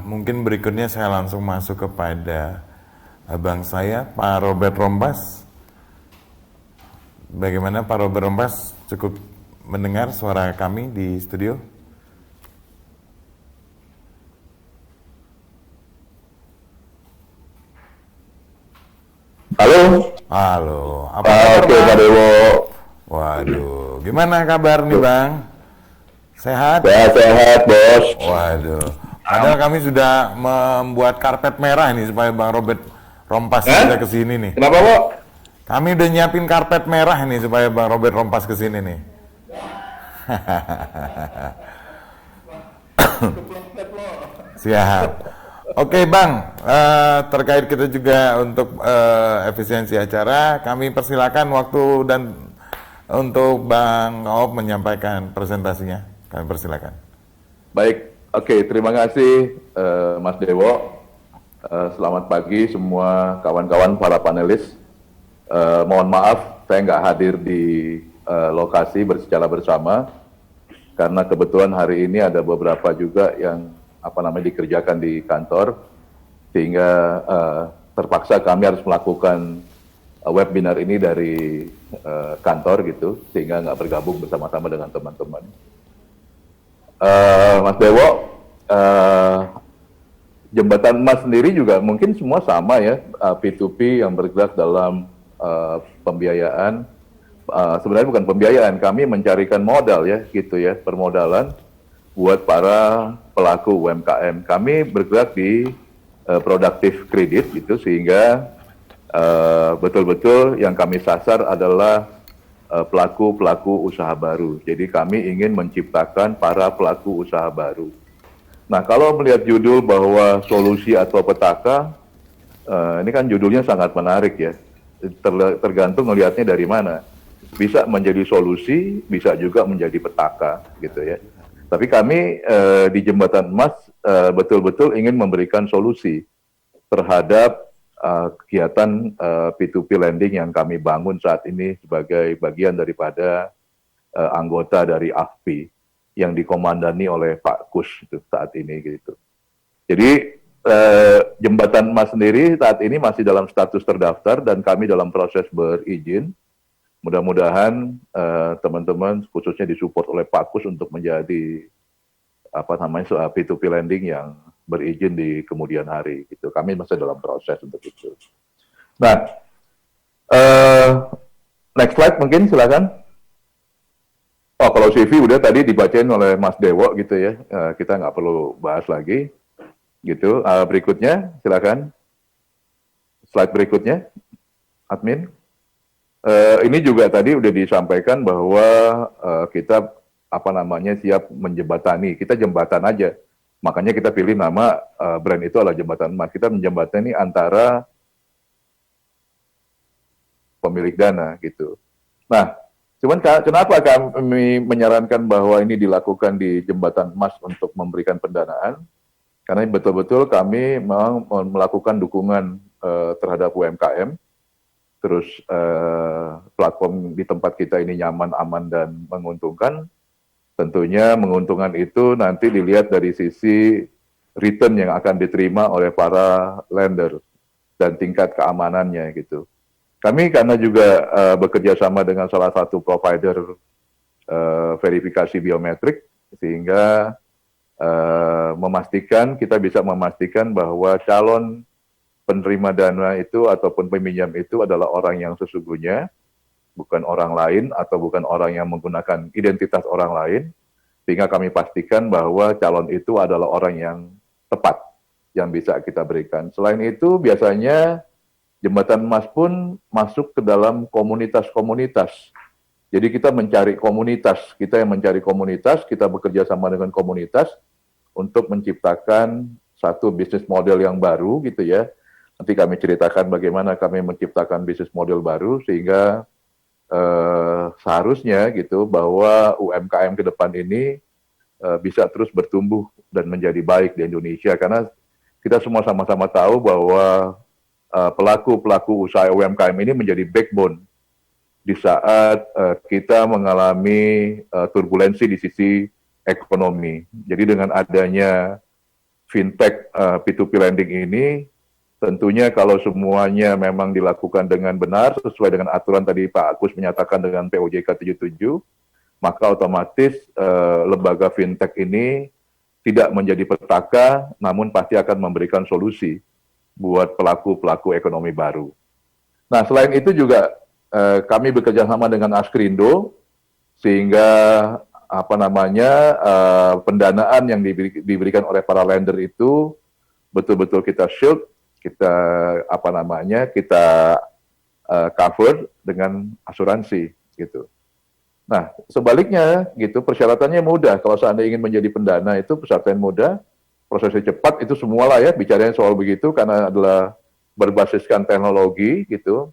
Mungkin berikutnya saya langsung masuk kepada abang saya, Pak Robert Rompas. Bagaimana Pak Robert Rompas, cukup mendengar suara kami di studio? Halo, Halo, apa kabar oke Pak Bang? Dewo. Waduh, gimana kabar nih Bang? Sehat? Sehat-sehat bos. Waduh, padahal kami sudah membuat karpet merah nih supaya Bang Robert Rompas ini bisa Hah? kesini nih. Kenapa kok? Kami udah nyiapin karpet merah nih supaya Bang Robert Rompas kesini nih. Siap. Oke Bang, terkait kita juga untuk efisiensi acara, kami persilakan waktu dan untuk Bang Op menyampaikan presentasinya. Kami persilakan. Baik, oke, terima kasih Mas Dewo. Selamat pagi semua kawan-kawan para panelis. Mohon maaf saya nggak hadir di lokasi secara bersama karena kebetulan hari ini ada beberapa juga yang dikerjakan di kantor sehingga terpaksa kami harus melakukan webinar ini dari kantor gitu sehingga nggak bergabung bersama-sama dengan teman-teman. Mas Dewo, jembatan emas sendiri juga mungkin semua sama ya, P2P yang bergerak dalam pembiayaan. Sebenarnya bukan pembiayaan, kami mencarikan modal ya, gitu ya, permodalan buat para pelaku UMKM. Kami bergerak di productive credit gitu, sehingga betul-betul yang kami sasar adalah pelaku-pelaku usaha baru. Jadi kami ingin menciptakan para pelaku usaha baru. Nah, kalau melihat judul bahwa solusi atau petaka, ini kan judulnya sangat menarik ya. Tergantung melihatnya dari mana. Bisa menjadi solusi, bisa juga menjadi petaka gitu ya. Tapi kami di Jembatan Emas betul-betul ingin memberikan solusi terhadap kegiatan P2P lending yang kami bangun saat ini sebagai bagian daripada anggota dari AFPI yang dikomandani oleh Pak Kus saat ini gitu. Jadi Jembatan Emas sendiri saat ini masih dalam status terdaftar dan kami dalam proses berizin. Mudah-mudahan teman-teman khususnya disupport oleh Pak Kus untuk menjadi P2P lending yang berizin di kemudian hari. Gitu. Kami masih dalam proses untuk itu. Nah, next slide mungkin silakan. Oh, kalau CV udah tadi dibacain oleh Mas Dewo gitu ya, kita nggak perlu bahas lagi. Gitu. Berikutnya silakan. Slide berikutnya, admin. Ini juga tadi udah disampaikan bahwa kita siap menjembatani. Kita jembatan aja. Makanya kita pilih nama brand itu adalah Jembatan Emas. Kita menjembatani antara pemilik dana gitu. Nah, cuman kenapa kami menyarankan bahwa ini dilakukan di Jembatan Emas untuk memberikan pendanaan? Karena betul-betul kami memang melakukan dukungan terhadap UMKM. Terus platform di tempat kita ini nyaman, aman, dan menguntungkan. Tentunya menguntungkan itu nanti dilihat dari sisi return yang akan diterima oleh para lender dan tingkat keamanannya gitu. Kami karena juga bekerja sama dengan salah satu provider verifikasi biometrik, sehingga kita bisa memastikan bahwa calon penerima dana itu ataupun peminjam itu adalah orang yang sesungguhnya, bukan orang lain atau bukan orang yang menggunakan identitas orang lain, sehingga kami pastikan bahwa calon itu adalah orang yang tepat yang bisa kita berikan. Selain itu, biasanya Jembatan Emas pun masuk ke dalam komunitas-komunitas. Jadi kita mencari komunitas, kita bekerja sama dengan komunitas untuk menciptakan satu bisnis model yang baru gitu ya. Nanti kami ceritakan bagaimana kami menciptakan bisnis model baru sehingga seharusnya gitu bahwa UMKM ke depan ini bisa terus bertumbuh dan menjadi baik di Indonesia karena kita semua sama-sama tahu bahwa pelaku-pelaku usaha UMKM ini menjadi backbone di saat kita mengalami turbulensi di sisi ekonomi. Jadi dengan adanya fintech P2P lending ini, tentunya kalau semuanya memang dilakukan dengan benar sesuai dengan aturan tadi Pak Agus menyatakan dengan POJK 77, maka otomatis lembaga fintech ini tidak menjadi petaka, namun pasti akan memberikan solusi buat pelaku-pelaku ekonomi baru. Nah, selain itu juga kami bekerja sama dengan Askrindo, sehingga pendanaan yang diberikan oleh para lender itu betul-betul kita shield, kita kita cover dengan asuransi gitu. Nah, sebaliknya gitu, persyaratannya mudah. Kalau seandainya ingin menjadi pendana itu persyaratan mudah, prosesnya cepat, itu semualah ya bicaranya soal begitu karena adalah berbasiskan teknologi gitu.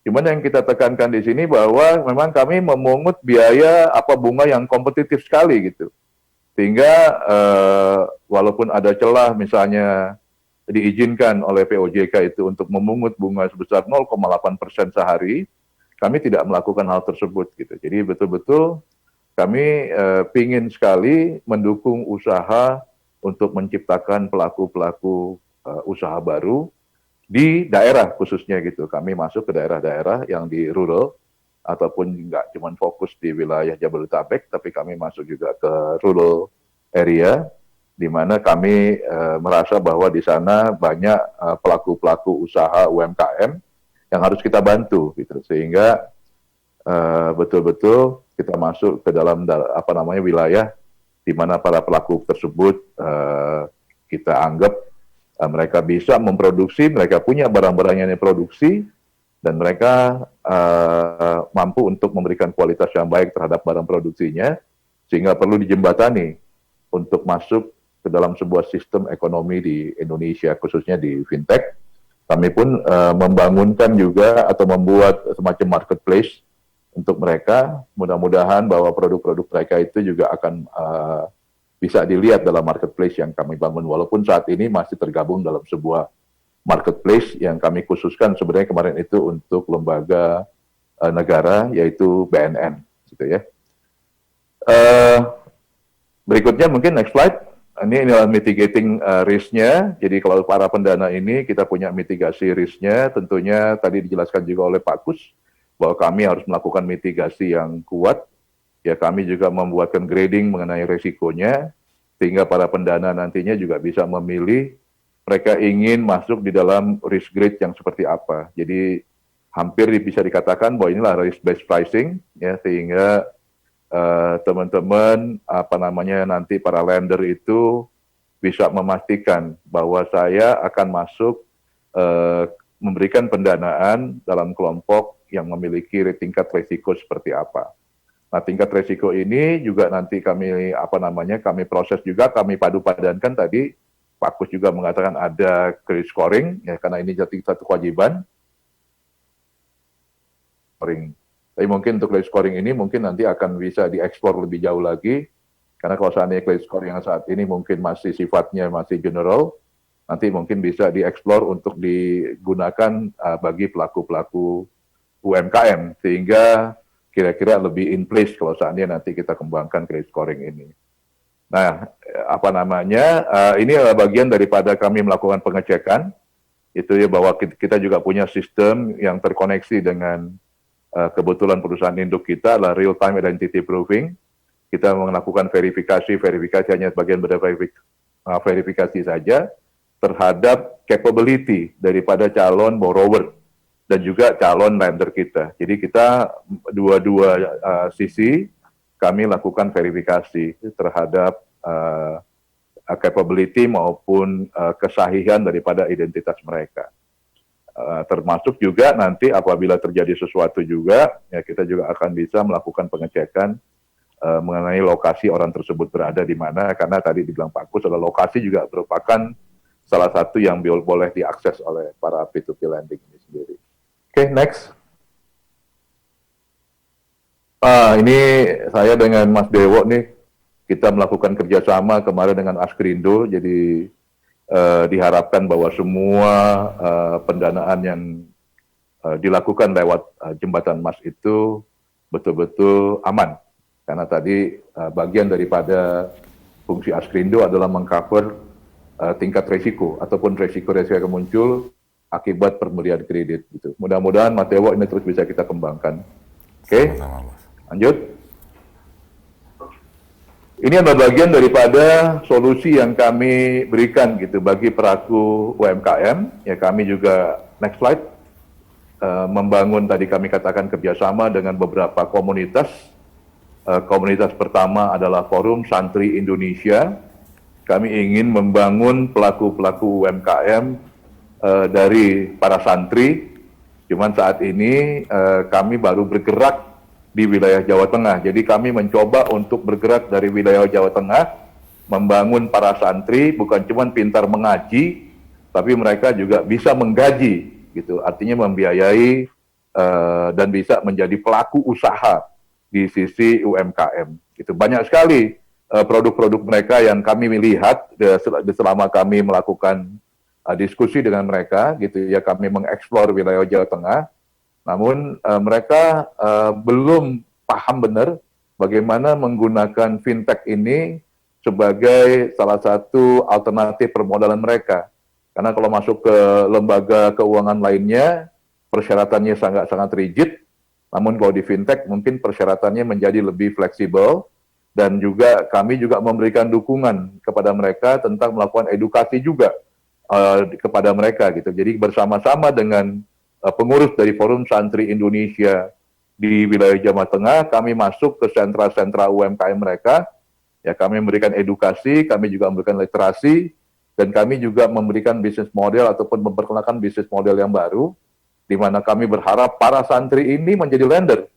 Cuman yang kita tekankan di sini bahwa memang kami memungut biaya bunga yang kompetitif sekali gitu. Sehingga walaupun ada celah misalnya diizinkan oleh POJK itu untuk memungut bunga sebesar 0,8% sehari, kami tidak melakukan hal tersebut gitu. Jadi betul-betul kami pingin sekali mendukung usaha untuk menciptakan pelaku-pelaku usaha baru di daerah khususnya gitu. Kami masuk ke daerah-daerah yang di rural ataupun nggak cuma fokus di wilayah Jabodetabek, tapi kami masuk juga ke rural area, di mana kami merasa bahwa di sana banyak pelaku-pelaku usaha UMKM yang harus kita bantu gitu, sehingga betul-betul kita masuk ke dalam wilayah di mana para pelaku tersebut kita anggap mereka bisa memproduksi, mereka punya barang-barang yang diproduksi, dan mereka mampu untuk memberikan kualitas yang baik terhadap barang produksinya, sehingga perlu dijembatani untuk masuk ke dalam sebuah sistem ekonomi di Indonesia, khususnya di fintech. Kami pun membangunkan juga atau membuat semacam marketplace untuk mereka. Mudah-mudahan bahwa produk-produk mereka itu juga akan bisa dilihat dalam marketplace yang kami bangun. Walaupun saat ini masih tergabung dalam sebuah marketplace yang kami khususkan sebenarnya kemarin itu untuk lembaga negara, yaitu BNN, gitu ya. Berikutnya mungkin next slide. Ini adalah mitigating risk-nya. Jadi kalau para pendana ini kita punya mitigasi risk-nya. Tentunya tadi dijelaskan juga oleh Pak Kus bahwa kami harus melakukan mitigasi yang kuat. Ya, kami juga membuatkan grading mengenai resikonya, sehingga para pendana nantinya juga bisa memilih mereka ingin masuk di dalam risk grade yang seperti apa. Jadi hampir bisa dikatakan bahwa inilah risk-based pricing, ya, sehingga teman-teman nanti para lender itu bisa memastikan bahwa saya akan masuk memberikan pendanaan dalam kelompok yang memiliki tingkat risiko seperti apa. Nah, tingkat risiko ini juga nanti kami kami proses juga, kami padu-padankan tadi. Pak Kus juga mengatakan ada credit scoring, ya, karena ini jadi satu kewajiban. Tapi mungkin untuk credit scoring ini mungkin nanti akan bisa dieksplor lebih jauh lagi, karena kalau seandainya credit scoring yang saat ini mungkin masih sifatnya masih general, nanti mungkin bisa dieksplor untuk digunakan bagi pelaku-pelaku UMKM, sehingga kira-kira lebih in place kalau seandainya nanti kita kembangkan credit scoring ini. Nah, ini adalah bagian daripada kami melakukan pengecekan, itu ya, bahwa kita juga punya sistem yang terkoneksi dengan kebetulan perusahaan induk kita adalah real time identity proving. Kita melakukan verifikasi hanya bagian verifikasi saja terhadap capability daripada calon borrower dan juga calon lender kita. Jadi kita dua-dua sisi kami lakukan verifikasi terhadap capability maupun kesahihan daripada identitas mereka. Termasuk juga nanti apabila terjadi sesuatu juga, ya kita juga akan bisa melakukan pengecekan mengenai lokasi orang tersebut berada di mana, karena tadi dibilang Pak Kus, adalah lokasi juga merupakan salah satu yang boleh diakses oleh para P2P lending ini sendiri. Oke, next. Ini saya dengan Mas Dewo nih, kita melakukan kerjasama kemarin dengan Askrindo, jadi diharapkan bahwa semua pendanaan yang dilakukan lewat jembatan Mas itu betul-betul aman. Karena tadi bagian daripada fungsi Askrindo adalah mengcover tingkat resiko ataupun resiko-resiko yang muncul akibat pemberian kredit gitu. Mudah-mudahan Matewo ini terus bisa kita kembangkan. Oke, Sama-sama, Bos. lanjut. Ini adalah bagian daripada solusi yang kami berikan gitu bagi pelaku UMKM. Ya, kami juga next slide membangun tadi kami katakan kerjasama dengan beberapa komunitas. Komunitas pertama adalah Forum Santri Indonesia. Kami ingin membangun pelaku-pelaku UMKM dari para santri. Cuman saat ini kami baru bergerak di wilayah Jawa Tengah. Jadi kami mencoba untuk bergerak dari wilayah Jawa Tengah, membangun para santri, bukan cuma pintar mengaji, tapi mereka juga bisa menggaji, gitu. Artinya membiayai dan bisa menjadi pelaku usaha di sisi UMKM. Gitu. Banyak sekali produk-produk mereka yang kami melihat selama kami melakukan diskusi dengan mereka, gitu ya, kami mengeksplor wilayah Jawa Tengah. Namun mereka belum paham benar bagaimana menggunakan fintech ini sebagai salah satu alternatif permodalan mereka. Karena kalau masuk ke lembaga keuangan lainnya, persyaratannya sangat-sangat rigid. Namun kalau di fintech mungkin persyaratannya menjadi lebih fleksibel. Dan juga kami juga memberikan dukungan kepada mereka tentang melakukan edukasi juga kepada mereka gitu. Jadi bersama-sama dengan pengurus dari Forum Santri Indonesia di wilayah Jawa Tengah, kami masuk ke sentra-sentra UMKM mereka. Ya, kami memberikan edukasi, kami juga memberikan literasi, dan kami juga memberikan bisnis model ataupun memperkenalkan bisnis model yang baru, di mana kami berharap para santri ini menjadi lender,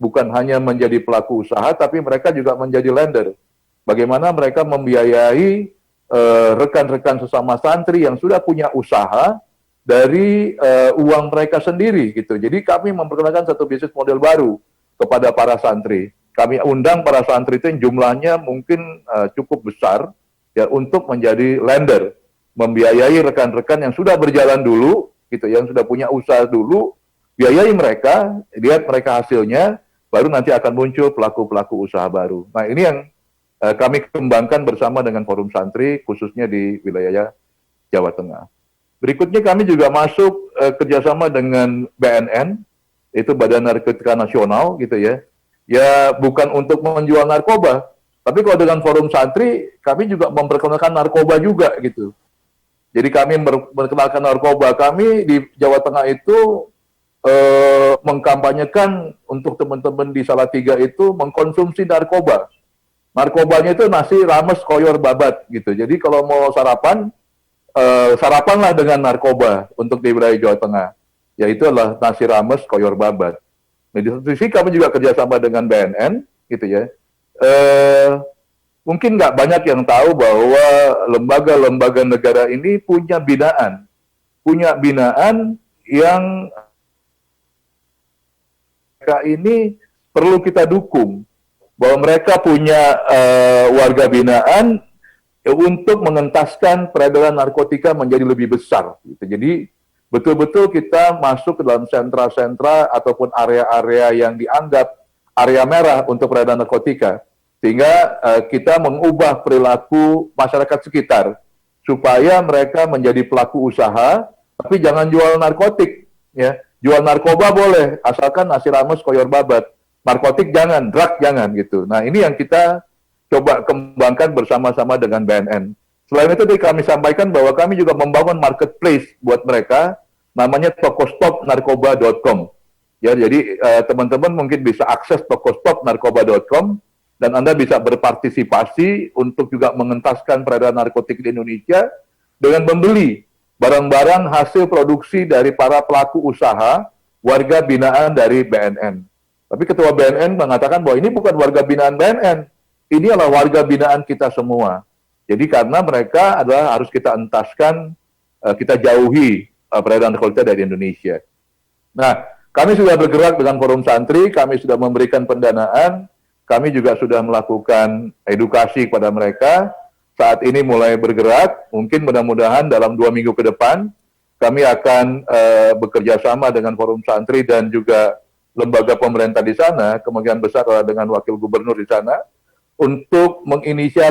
bukan hanya menjadi pelaku usaha, tapi mereka juga menjadi lender. Bagaimana mereka membiayai rekan-rekan sesama santri yang sudah punya usaha dari uang mereka sendiri gitu. Jadi kami memperkenalkan satu bisnis model baru kepada para santri. Kami undang para santri itu yang jumlahnya mungkin cukup besar ya untuk menjadi lender, membiayai rekan-rekan yang sudah berjalan dulu gitu, yang sudah punya usaha dulu, biayai mereka, lihat mereka hasilnya, baru nanti akan muncul pelaku-pelaku usaha baru. Nah, ini yang kami kembangkan bersama dengan Forum Santri khususnya di wilayah Jawa Tengah. Berikutnya kami juga masuk kerjasama dengan BNN, itu Badan Narkotika Nasional gitu ya. Ya bukan untuk menjual narkoba, tapi kalau dengan Forum Santri, kami juga memperkenalkan narkoba juga gitu. Jadi kami memperkenalkan narkoba, kami di Jawa Tengah itu mengkampanyekan untuk teman-teman di Salatiga itu mengkonsumsi narkoba. Narkobanya itu nasi rames koyor babat gitu. Jadi kalau mau sarapan, sarapanlah dengan narkoba untuk di wilayah Jawa Tengah, yaitu adalah nasi rames koyor babat. Nah, di satu sisi kami juga kerjasama dengan BNN, gitu ya. Mungkin nggak banyak yang tahu bahwa lembaga-lembaga negara ini punya binaan yang mereka ini perlu kita dukung, bahwa mereka punya warga binaan untuk mengentaskan peredaran narkotika menjadi lebih besar. Gitu. Jadi betul-betul kita masuk ke dalam sentra-sentra ataupun area-area yang dianggap area merah untuk peredaran narkotika, sehingga kita mengubah perilaku masyarakat sekitar supaya mereka menjadi pelaku usaha, tapi jangan jual narkotik. Ya, jual narkoba boleh, asalkan nasi rames koyor babat. Narkotik jangan, drug jangan gitu. Nah ini yang kita coba kembangkan bersama-sama dengan BNN. Selain itu kami sampaikan bahwa kami juga membangun marketplace buat mereka, namanya tokostopnarkoba.com. Ya, jadi teman-teman mungkin bisa akses tokostopnarkoba.com dan Anda bisa berpartisipasi untuk juga mengentaskan peredaran narkotik di Indonesia dengan membeli barang-barang hasil produksi dari para pelaku usaha warga binaan dari BNN. Tapi Ketua BNN mengatakan bahwa ini bukan warga binaan BNN, ini adalah warga binaan kita semua. Jadi karena mereka adalah harus kita entaskan, kita jauhi peredaran narkotika dari Indonesia. Nah, kami sudah bergerak dengan Forum Santri, kami sudah memberikan pendanaan, kami juga sudah melakukan edukasi kepada mereka. Saat ini mulai bergerak, mungkin mudah-mudahan dalam 2 minggu ke depan, kami akan bekerja sama dengan Forum Santri dan juga lembaga pemerintah di sana, kemungkinan besar adalah dengan wakil gubernur di sana, untuk menginisiasi